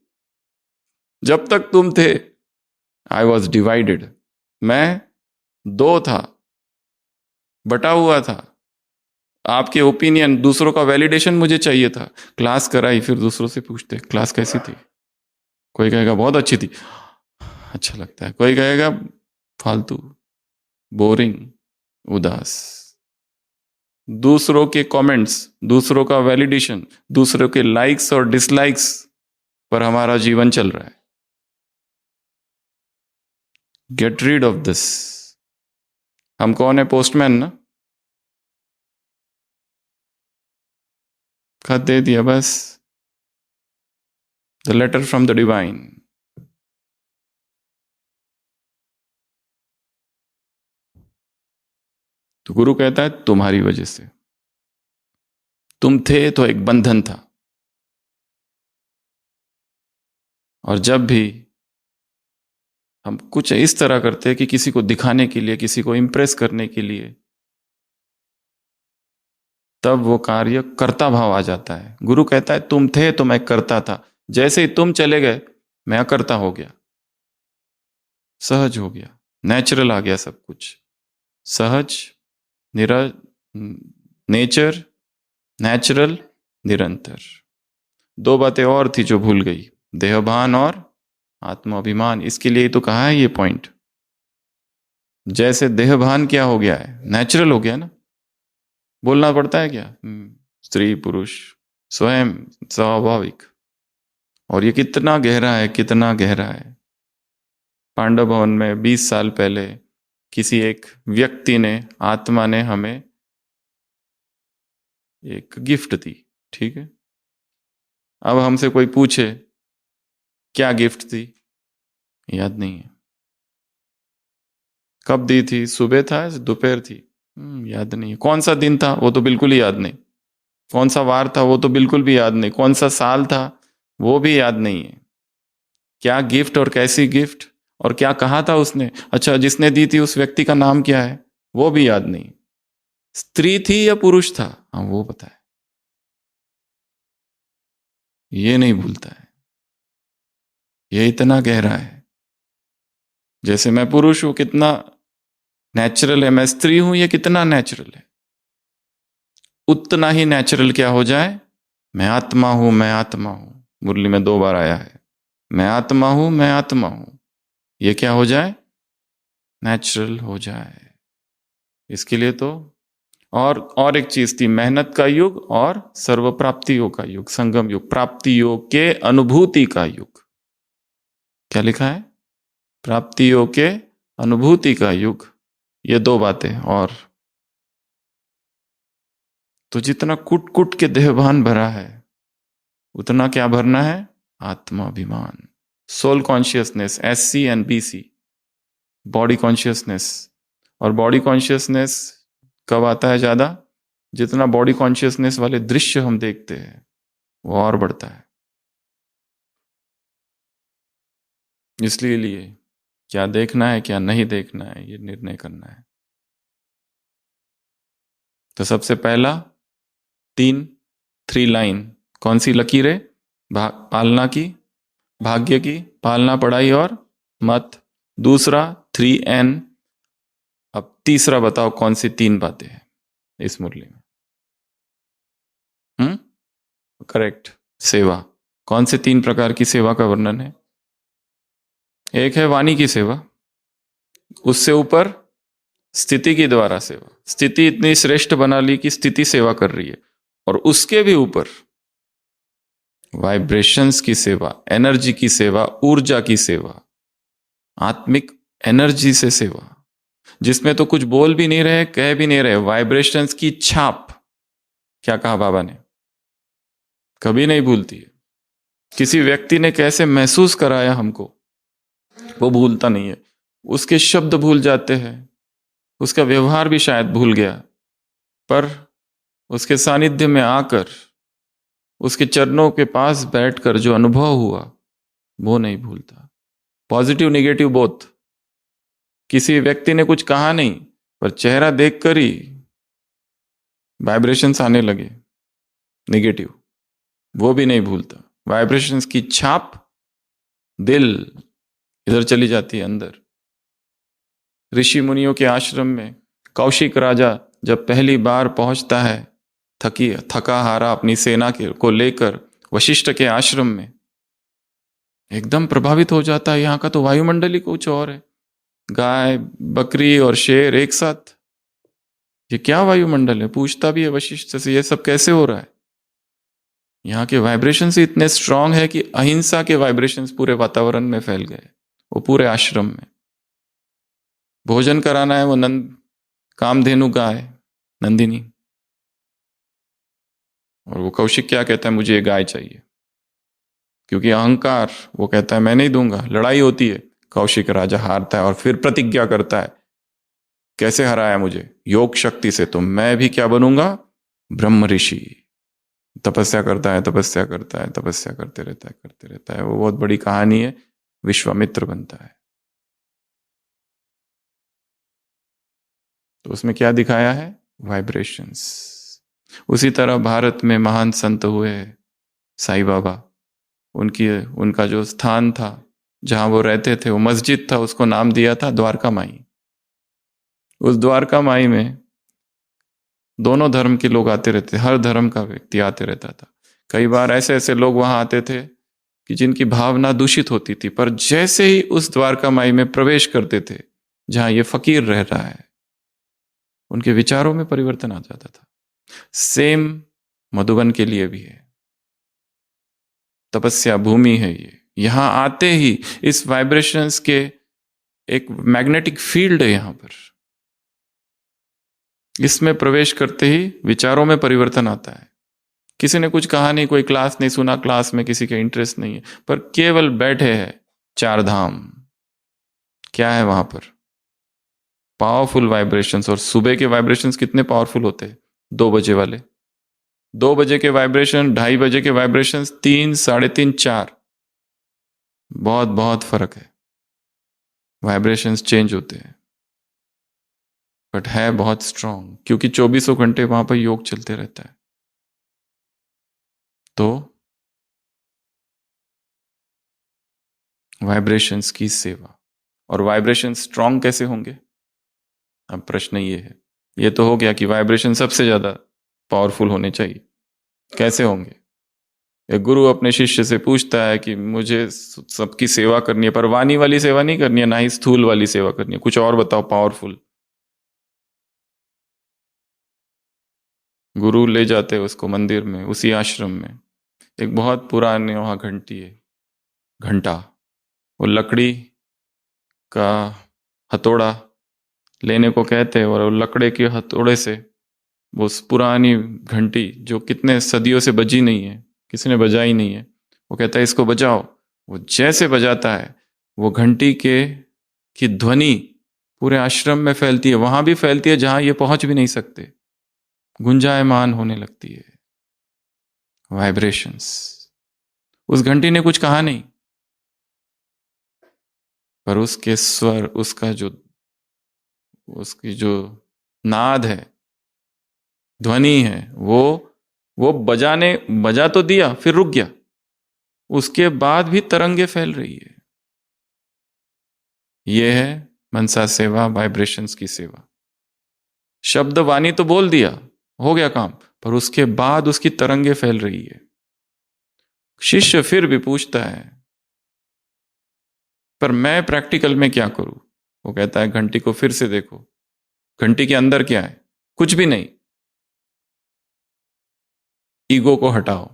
जब तक तुम थे आई वॉज डिवाइडेड, मैं दो था, बटा हुआ था। आपके ओपिनियन, दूसरों का वैलिडेशन मुझे चाहिए था। क्लास कराई, फिर दूसरों से पूछते क्लास कैसी थी। कोई कहेगा बहुत अच्छी थी, अच्छा लगता है। कोई कहेगा फालतू, बोरिंग, उदास। दूसरों के कमेंट्स, दूसरों का वैलिडेशन, दूसरों के लाइक्स और डिसलाइक्स पर हमारा जीवन चल रहा है। Get rid of this. हम कौन है, पोस्टमैन ना, खत दे दिया बस, the letter from the divine. तो गुरु कहता है तुम्हारी वजह से, तुम थे तो एक बंधन था। और जब भी हम कुछ इस तरह करते हैं कि किसी को दिखाने के लिए, किसी को इंप्रेस करने के लिए, तब वो कार्य कर्ता भाव आ जाता है। गुरु कहता है तुम थे तो मैं करता था, जैसे ही तुम चले गए मैं अकर्ता हो गया, सहज हो गया, नेचुरल आ गया सब कुछ। सहज, निरा, नेचर, नेचुरल, निरंतर। दो बातें और थी जो भूल गई, देहभान और आत्माभिमान। इसके लिए तो कहा है ये पॉइंट। जैसे देहभान क्या हो गया है, नेचुरल हो गया ना, बोलना पड़ता है क्या, स्त्री पुरुष स्वयं स्वाभाविक। और ये कितना गहरा है, कितना गहरा है। पांडव भवन में 20 साल पहले किसी एक व्यक्ति ने, आत्मा ने हमें एक गिफ्ट दी, ठीक है। अब हमसे कोई पूछे क्या गिफ्ट थी, याद नहीं है। कब दी थी, सुबह था, दोपहर थी, याद नहीं है। कौन सा दिन था, वो तो बिल्कुल ही याद नहीं। कौन सा वार था, वो तो बिल्कुल भी याद नहीं। कौन सा साल था, वो भी याद नहीं है। क्या गिफ्ट और कैसी गिफ्ट और क्या कहा था उसने, अच्छा जिसने दी थी उस व्यक्ति का नाम क्या है, वो भी याद नहीं। स्त्री थी या पुरुष था, हाँ वो पता है, ये नहीं भूलता है। ये इतना गहरा है। जैसे मैं पुरुष हूं, कितना नेचुरल है, मैं स्त्री हूं, ये कितना नेचुरल है। उतना ही नेचुरल क्या हो जाए, मैं आत्मा हूं, मैं आत्मा हूं। मुरली में 2 बार आया है, मैं आत्मा हूं, मैं आत्मा हूं। ये क्या हो जाए, नेचुरल हो जाए। इसके लिए तो और एक चीज थी, मेहनत का युग और सर्व प्राप्तियों का युग, संगम युग, प्राप्तियों के अनुभूति का युग। क्या लिखा है, प्राप्तियों के अनुभूति का युग। ये 2 बातें। और तो जितना कुट कुट के देहभान भरा है, उतना क्या भरना है, आत्माभिमान, soul consciousness, SC and BC, body consciousness. और बॉडी कॉन्शियसनेस कब आता है ज्यादा, जितना बॉडी कॉन्शियसनेस वाले दृश्य हम देखते हैं वो और बढ़ता है। इसलिए लिए क्या देखना है क्या नहीं देखना है, ये निर्णय करना है। तो सबसे पहला 3 लाइन, कौन सी लकीरें, पालना की, भाग्य की, पालना, पढ़ाई और मत। दूसरा 3N, तीसरा बताओ कौन सी 3 बातें हैं इस मुरली में? करेक्ट, सेवा। कौन से 3 प्रकार की सेवा का वर्णन है? एक है वाणी की सेवा, उससे ऊपर स्थिति के द्वारा सेवा, स्थिति इतनी श्रेष्ठ बना ली कि स्थिति सेवा कर रही है, और उसके भी ऊपर वाइब्रेशंस की सेवा, एनर्जी की सेवा, ऊर्जा की सेवा, आत्मिक एनर्जी से सेवा, जिसमें तो कुछ बोल भी नहीं रहे, कह भी नहीं रहे, वाइब्रेशंस की छाप। क्या कहा बाबा ने? कभी नहीं भूलती है। किसी व्यक्ति ने कैसे महसूस कराया हमको, वो भूलता नहीं है। उसके शब्द भूल जाते हैं, उसका व्यवहार भी शायद भूल गया, पर उसके सानिध्य में आकर, उसके चरणों के पास बैठकर जो अनुभव हुआ वो नहीं भूलता। Positive negative both. किसी व्यक्ति ने कुछ कहा नहीं, पर चेहरा देखकर ही वाइब्रेशंस आने लगे नेगेटिव, वो भी नहीं भूलता। वाइब्रेशंस की छाप दिल इधर चली जाती है अंदर। ऋषि मुनियों के आश्रम में कौशिक राजा जब पहली बार पहुंचता है, थका हारा अपनी सेना को लेकर वशिष्ठ के आश्रम में, एकदम प्रभावित हो जाता है। यहां का तो वायुमंडल ही कुछ और है, गाय बकरी और शेर एक साथ, ये क्या वायुमंडल है? पूछता भी है वशिष्ठ से, ये सब कैसे हो रहा है? यहाँ के वाइब्रेशंस इतने स्ट्रांग है कि अहिंसा के वाइब्रेशंस पूरे वातावरण में फैल गए, वो पूरे आश्रम में। भोजन कराना है, वो कामधेनु गाय नंदिनी, और वो कौशिक क्या कहता है? मुझे ये गाय चाहिए, क्योंकि अहंकार, वो कहता है मैं नहीं दूंगा। लड़ाई होती है, कौशिक राजा हारता है और फिर प्रतिज्ञा करता है, कैसे हराया मुझे? योग शक्ति से। तो मैं भी क्या बनूंगा? ब्रह्म ऋषि। तपस्या करता है, तपस्या करता है, तपस्या करते रहता है। वो बहुत बड़ी कहानी है, विश्वामित्र बनता है। तो उसमें क्या दिखाया है? वाइब्रेशंस। उसी तरह भारत में महान संत हुए साईं बाबा, उनका जो स्थान था जहां वो रहते थे, वो मस्जिद था, उसको नाम दिया था द्वारका माई। उस द्वारका माई में दोनों धर्म के लोग आते रहते, हर धर्म का व्यक्ति आते रहता था। कई बार ऐसे ऐसे लोग वहां आते थे कि जिनकी भावना दूषित होती थी, पर जैसे ही उस द्वारका माई में प्रवेश करते थे जहां ये फकीर रह रहा है, उनके विचारों में परिवर्तन आ जाता था। सेम मधुबन के लिए भी है, तपस्या भूमि है ये। यहां आते ही इस वाइब्रेशंस के एक मैग्नेटिक फील्ड है यहां पर, इसमें प्रवेश करते ही विचारों में परिवर्तन आता है। किसी ने कुछ कहा नहीं, कोई क्लास नहीं सुना, क्लास में किसी का इंटरेस्ट नहीं है, पर केवल बैठे हैं 4 धाम। क्या है वहां पर? Powerful vibrations. और सुबह के वाइब्रेशंस कितने पावरफुल होते हैं? 2 बजे वाले, 2 बजे के वाइब्रेशन, 2:30 बजे के वाइब्रेशंस, 3, 3:30, 4, बहुत बहुत फर्क है। वाइब्रेशंस चेंज होते हैं, बट है बहुत स्ट्रांग, क्योंकि 24 घंटे वहां पर योग चलते रहता है। तो वाइब्रेशंस की सेवा। और वाइब्रेशन स्ट्रांग कैसे होंगे? अब प्रश्न ये है, ये तो हो गया कि वाइब्रेशन सबसे ज्यादा पावरफुल होने चाहिए। कैसे होंगे? एक गुरु अपने शिष्य से पूछता है कि मुझे सबकी सेवा करनी है, पर वाणी वाली सेवा नहीं करनी है, ना ही स्थूल वाली सेवा करनी है, कुछ और बताओ पावरफुल। गुरु ले जाते उसको मंदिर में, उसी आश्रम में एक बहुत पुरानी वहां घंटी है, घंटा। वो लकड़ी का हथौड़ा लेने को कहते हैं, और वो लकड़े के हथौड़े से वो उस पुरानी घंटी जो कितने सदियों से बजी नहीं है, किसी ने बजाई नहीं है, वो कहता है इसको बजाओ। वो जैसे बजाता है, वो घंटी की ध्वनि पूरे आश्रम में फैलती है, वहां भी फैलती है जहां ये पहुंच भी नहीं सकते, गुंजायमान होने लगती है। वाइब्रेशंस। उस घंटी ने कुछ कहा नहीं, पर उसके स्वर, उसकी जो नाद है, ध्वनि है, वो बजा तो दिया, फिर रुक गया, उसके बाद भी तरंगे फैल रही है। यह है मनसा सेवा, वाइब्रेशंस की सेवा। शब्द वाणी तो बोल दिया, हो गया काम, पर उसके बाद उसकी तरंगे फैल रही है। शिष्य फिर भी पूछता है, पर मैं प्रैक्टिकल में क्या करूं? वो कहता है, घंटी को फिर से देखो, घंटी के अंदर क्या है? कुछ भी नहीं। ईगो को हटाओ,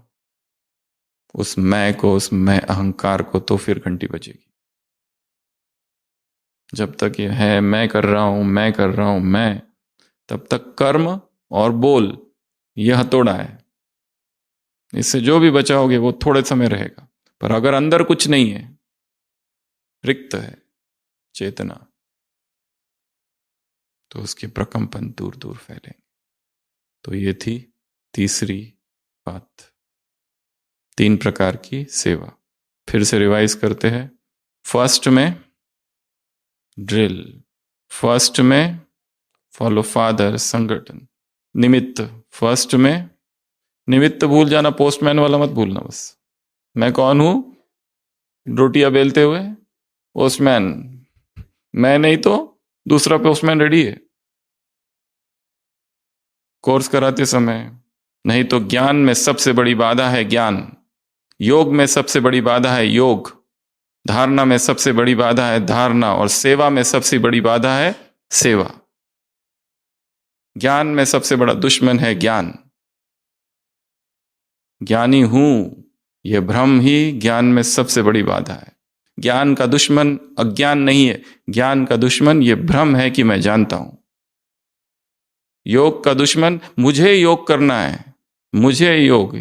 उस मैं को, उस मैं अहंकार को, तो फिर घंटी बजेगी। जब तक ये है मैं कर रहा हूं, मैं कर रहा हूं, मैं, तब तक कर्म और बोल यह हथौड़ा है। इससे जो भी बचाओगे वो थोड़े समय रहेगा, पर अगर अंदर कुछ नहीं है, रिक्त है चेतना, तो उसके प्रकंपन दूर दूर फैलेंगे। तो ये थी तीसरी बात, 3 प्रकार की सेवा। फिर से रिवाइज करते हैं। फर्स्ट में ड्रिल, फर्स्ट में फॉलो फादर, संगठन, निमित्त। फर्स्ट में निमित्त भूल जाना, पोस्टमैन वाला मत भूलना। बस मैं कौन हूं? रोटियां बेलते हुए पोस्टमैन। मैं नहीं तो दूसरा पोस्टमैन रेडी है। कोर्स कराते समय, नहीं तो ज्ञान में सबसे बड़ी बाधा है ज्ञान, योग में सबसे बड़ी बाधा है योग, धारणा में सबसे बड़ी बाधा है धारणा, और सेवा में सबसे बड़ी बाधा है सेवा। ज्ञान में सबसे बड़ा दुश्मन है ज्ञान। ज्ञानी हूं यह भ्रम ही ज्ञान में सबसे बड़ी बाधा है। ज्ञान का दुश्मन अज्ञान नहीं है, ज्ञान का दुश्मन यह भ्रम है कि मैं जानता हूं। योग का दुश्मन मुझे योग करना है, मुझे योग,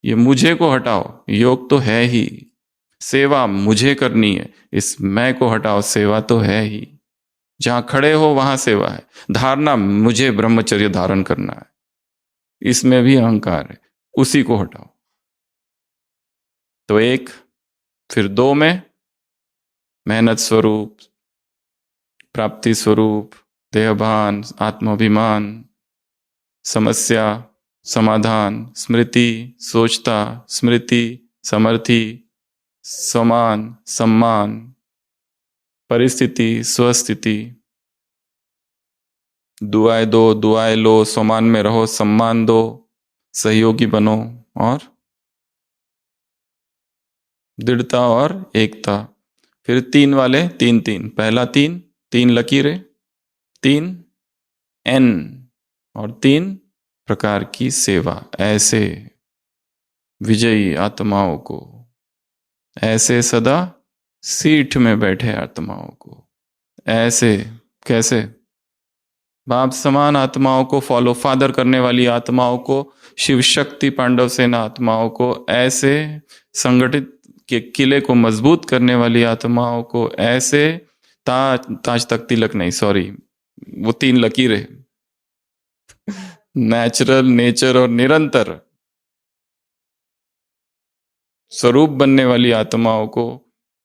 ये मुझे को हटाओ, योग तो है ही। सेवा मुझे करनी है, इस मैं को हटाओ, सेवा तो है ही। जहां खड़े हो वहां सेवा है। धारणा मुझे ब्रह्मचर्य धारण करना है, इसमें भी अहंकार है, उसी को हटाओ। तो 1, फिर 2 में मेहनत स्वरूप, प्राप्ति स्वरूप, देहभान, आत्माभिमान, समस्या समाधान, स्मृति सोचता, स्मृति समर्थी, समान सम्मान, परिस्थिति स्वस्थिति, दुआएं दो दुआएं लो, सम्मान में रहो सम्मान दो, सहयोगी बनो, और दृढ़ता और एकता। फिर 3 वाले 3 3, पहला 3 लकीरें, 3 एन, और 3 प्रकार की सेवा। ऐसे विजयी आत्माओं को, ऐसे सदा सीठ में बैठे आत्माओं को, ऐसे कैसे? बाप समान आत्माओं को फॉलो फादर करने वाली आत्माओं को, शिव शक्ति पांडव सेना आत्माओं को, ऐसे संगठित के किले को मजबूत करने वाली आत्माओं को, ऐसे ताज तक तिलक नहीं, सॉरी, वो 3 लकीरें, नेचुरल, नेचर और निरंतर स्वरूप बनने वाली आत्माओं को,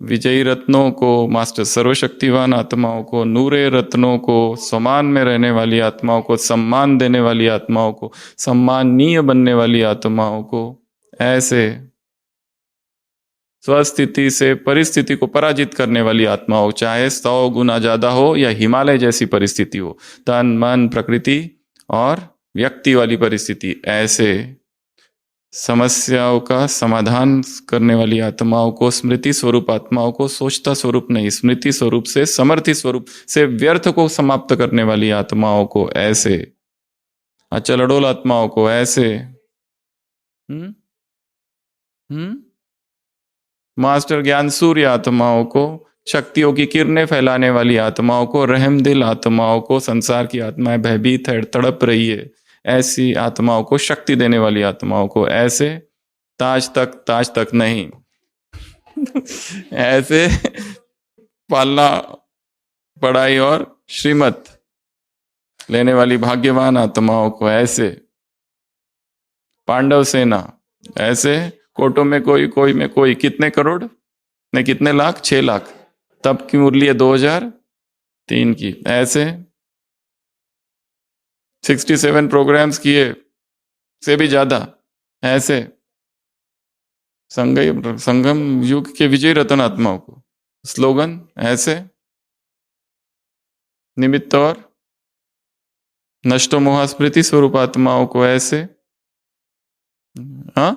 विजयी रत्नों को, मास्टर सर्वशक्तिवान आत्माओं को, नूरे रत्नों को, समान में रहने वाली आत्माओं को, सम्मान देने वाली आत्माओं को, सम्माननीय बनने वाली आत्माओं को, ऐसे स्वस्थिति से परिस्थिति को पराजित करने वाली आत्माओं, चाहे 100 गुना ज्यादा हो या हिमालय जैसी परिस्थिति हो, तन मन प्रकृति और व्यक्ति वाली परिस्थिति, ऐसे समस्याओं का समाधान करने वाली आत्माओं को, स्मृति स्वरूप आत्माओं को, सोचता स्वरूप नहीं, स्मृति स्वरूप से, समर्थि स्वरूप से व्यर्थ को समाप्त करने वाली आत्माओं को, ऐसे अचल अडोल आत्माओं को, ऐसे मास्टर ज्ञान सूर्य आत्माओं को, शक्तियों की किरणें फैलाने वाली आत्माओं को, रहम दिल आत्माओं को, संसार की आत्माएं भयभीत है, तड़प रही है, ऐसी आत्माओं को, शक्ति देने वाली आत्माओं को, ऐसे ताज तक नहीं ऐसे पालना पढ़ाई और श्रीमत लेने वाली भाग्यवान आत्माओं को, ऐसे पांडव सेना, ऐसे कोटों में कोई में कोई, कितने करोड़ ने कितने लाख, 6 लाख, तब की मुरली है 2003 की, ऐसे 67 प्रोग्राम्स किए से भी ज्यादा, ऐसे संगम युग के विजय रतन आत्माओं को, स्लोगन ऐसे निमित्त और नष्टो मोह स्मृति स्वरूप आत्माओं को ऐसे, हाँ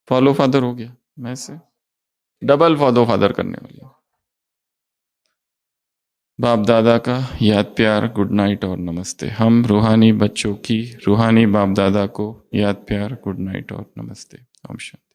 फॉलो फादर हो गया, मैं से डबल फॉलो फादर करने वाली। बाप दादा का याद प्यार, गुड नाइट और नमस्ते। हम रूहानी बच्चों की रूहानी बाप दादा को याद प्यार, गुड नाइट और नमस्ते। ओम शांति।